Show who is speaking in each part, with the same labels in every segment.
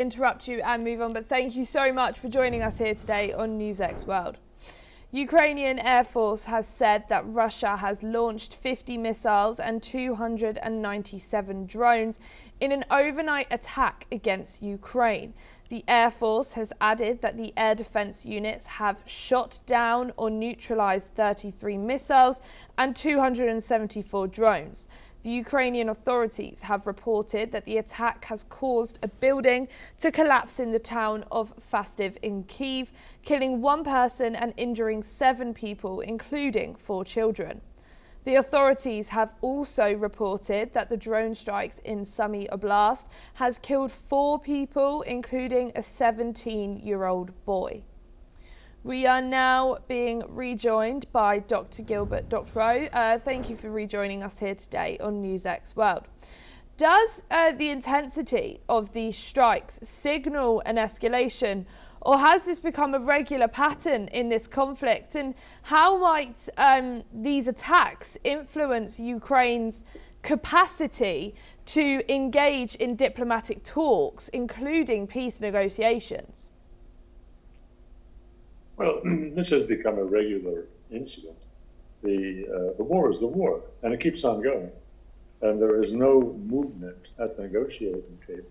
Speaker 1: Interrupt you and move on, but thank you so much for joining us here today on NewsX World. Ukrainian Air Force has said that Russia has launched 50 missiles and 297 drones in an overnight attack against Ukraine. The Air Force has added that the air defense units have shot down or neutralized 33 missiles and 274 drones. The Ukrainian authorities have reported that the attack has caused a building to collapse in the town of Fastiv in Kyiv, killing one person and injuring 7 people, including 4 children. The authorities have also reported that the drone strikes in Sumy Oblast has killed 4 people, including a 17-year-old boy. We are now being rejoined by Dr. Gilbert Doctorow. Thank you for rejoining us here today on NewsX World. Does the intensity of these strikes signal an escalation, or has this become a regular pattern in this conflict? And how might these attacks influence Ukraine's capacity to engage in diplomatic talks, including peace negotiations?
Speaker 2: Well, this has become a regular incident. The war is the war, and it keeps on going. And there is no movement at the negotiating table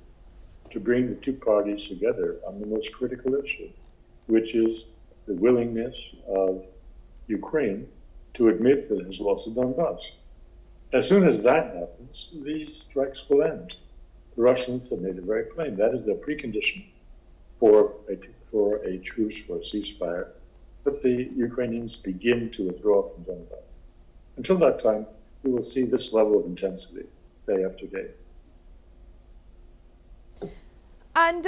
Speaker 2: to bring the two parties together on the most critical issue, which is the willingness of Ukraine to admit that it has lost the Donbass. As soon as that happens, these strikes will end. The Russians have made it very plain. That is the precondition for a truce, for a ceasefire, that the Ukrainians begin to withdraw from Donbass. Until that time, we will see this level of intensity day after day.
Speaker 1: And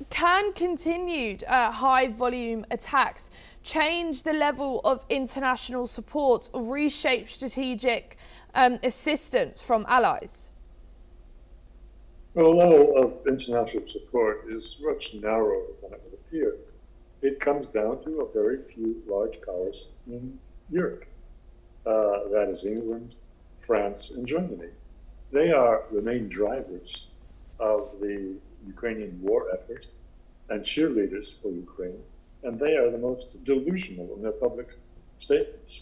Speaker 1: can continued high-volume attacks change the level of international support or reshape strategic assistance from allies?
Speaker 2: Well, the level of international support is much narrower than it would appear. It comes down to a very few large powers in Europe. That is England, France, and Germany. They are the main drivers of the Ukrainian war effort and cheerleaders for Ukraine, and they are the most delusional in their public statements.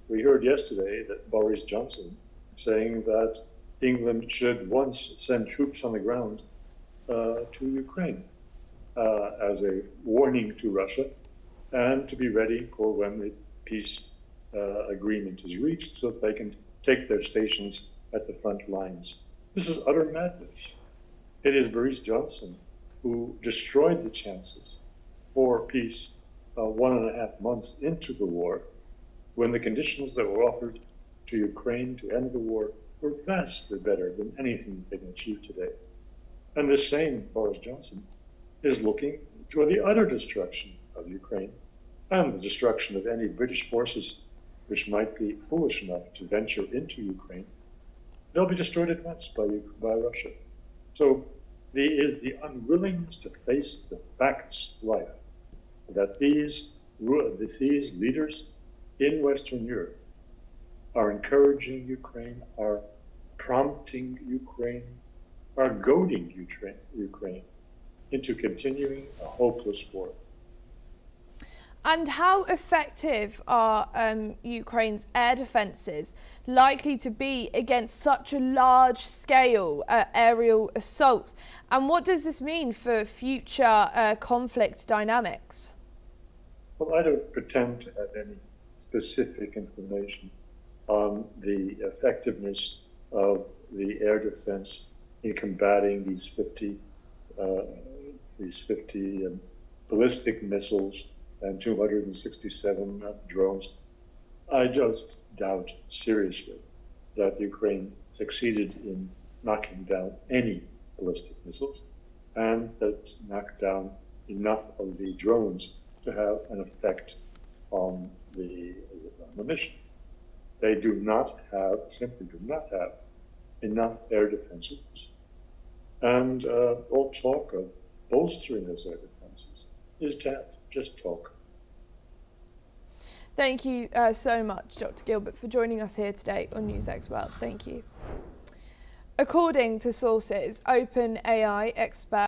Speaker 2: We heard yesterday that Boris Johnson saying that England should once send troops on the ground to Ukraine as a warning to Russia, and to be ready for when the peace agreement is reached so that they can take their stations at the front lines. This is utter madness. It is Boris Johnson who destroyed the chances for peace 1.5 months into the war, when the conditions that were offered to Ukraine to end the war were vastly better than anything they can achieve today. And the same Boris Johnson is looking for the utter destruction of Ukraine and the destruction of any British forces which might be foolish enough to venture into Ukraine. They'll be destroyed at once by Russia. So there is the unwillingness to face the facts of life, that these leaders in Western Europe are encouraging Ukraine, are prompting Ukraine, are goading Ukraine into continuing a hopeless war.
Speaker 1: And how effective are Ukraine's air defences likely to be against such a large-scale aerial assaults? And what does this mean for future conflict dynamics?
Speaker 2: Well, I don't pretend to have any specific information on the effectiveness of the air defense in combating these 50 ballistic missiles and 267 drones. I just doubt seriously that Ukraine succeeded in knocking down any ballistic missiles, and that knocked down enough of the drones to have an effect on the mission. They simply do not have enough air defenses. And all talk of bolstering those air defenses is just talk.
Speaker 1: Thank you so much, Dr. Gilbert, for joining us here today on NewsX World. Thank you. According to sources, OpenAI expert